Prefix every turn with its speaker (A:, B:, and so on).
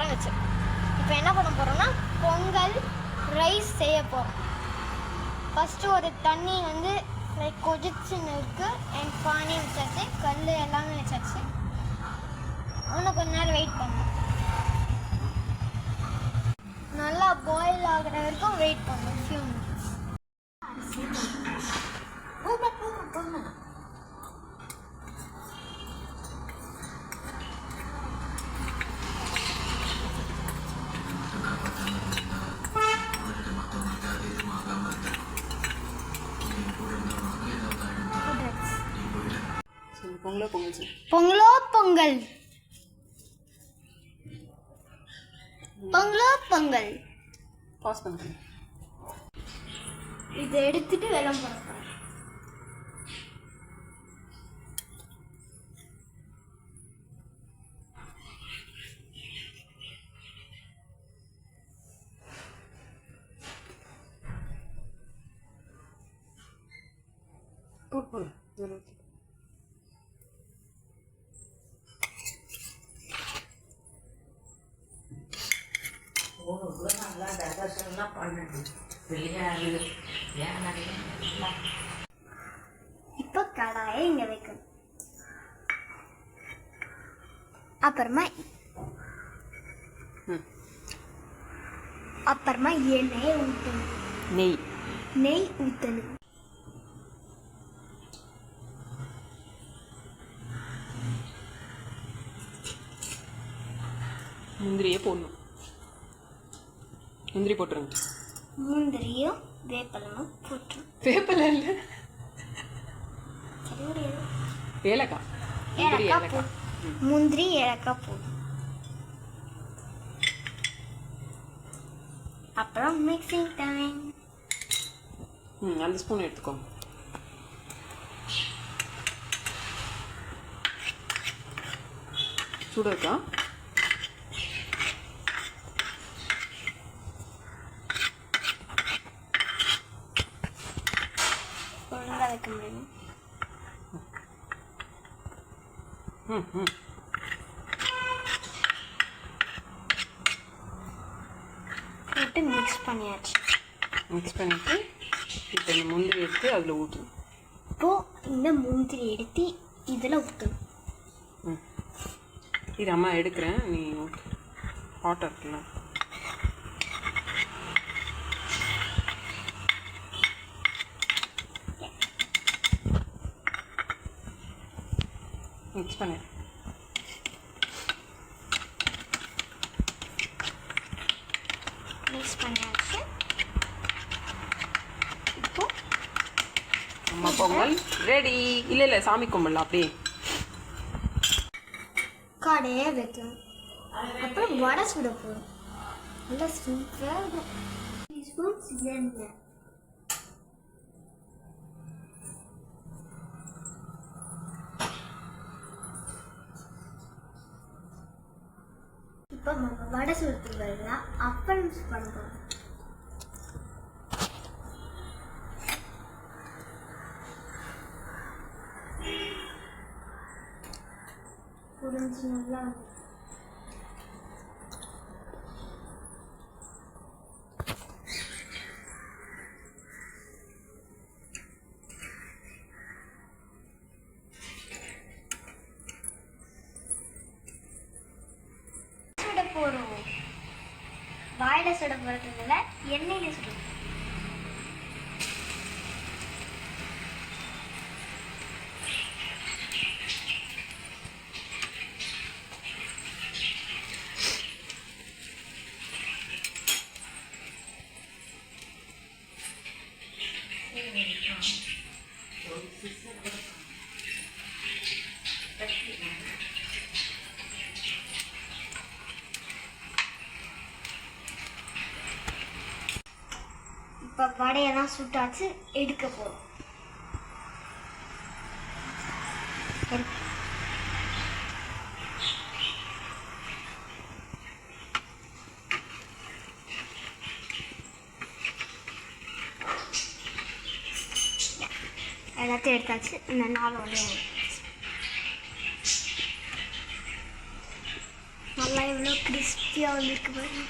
A: வர வச்சு இப்போ என்ன பண்ண போகிறோம்னா பொங்கல் ரைஸ் செய்ய போகிறோம். ஃபஸ்ட்டு ஒரு தண்ணி வந்து லைக் கொதிச்சுன்னு இருக்குது. என் பானி வச்சாச்சு, கல் எல்லாமே வச்சாச்சு. இன்னும் கொஞ்ச நேரம் வெயிட் பண்ணணும். நல்லா பாயில் ஆகிற வரைக்கும் வெயிட் பண்ணணும். Few minutes.
B: பொங்கலோ பொங்கல்
A: பொங்கலோ பொங்கல் பொங்கலோ பொங்கல்.
B: பாஸ் பண்ணுறேன்.
A: இதை எடுத்துட்டு வெள்ளம் போட போகிறேன். இப்போ கடாயை இங்க வைக்கணும். அப்புறமா எண்ணெயை ஊற்றணும். நெய் ஊற்றணும்.
B: முந்திரியே போடணும். முந்திரி போட்டுருங்க.
A: முந்திரியும் வேப்பலமும் போட்டுரும்.
B: வேப்பலை இல்லை, ஏலக்காய்.
A: முந்திரி ஏலக்காய் போடும். அப்புறம் மிக்சிங் டைம்.
B: அந்த ஸ்பூன் எடுத்துக்கோ. சூடாக இருக்கா?
A: வைக்க முடியும். போட்டு மிக்ஸ் பண்ணியாச்சு.
B: மிக்ஸ் பண்ணிட்டு இப்போ இந்த முந்திரி எடுத்து அதில் ஊற்றணும்.
A: இப்போது இந்த முந்திரி எடுத்து இதில் ஊற்றணும்.
B: இது அம்மா எடுக்கிறேன், நீ ஊற்று. ஹாட்டாக இருக்குல்ல. மிக்ஸ் பண்ணு.
A: மிக்ஸ் பண்ணியாச்சு. இப்போ
B: அம்மா பொங்கல் ரெடி. இல்லை சாமி கும்பல் அப்படியே
A: கடையை வைக்கணும். அப்புறம் வடை சுட போகிறோம். நல்லா சூப்பராக இருக்கும். இப்போ நம்ம வடை சுடுறதுக்கு பதிலாக அப்பளம் பண்ணுறோம். புரிஞ்சு நல்லா சுட போகிறோம். வாயில் சுட போகிறதுல எண்ணெயில் சுடும். இப்போ வடையெல்லாம் சுட்டாச்சு, எடுக்க போகிறோம். எல்லாத்தையும் எடுத்தாச்சு. இந்த நாலு வடையும் நல்லா எவ்வளோ கிறிஸ்பியாக வந்துருக்கு பாருங்க.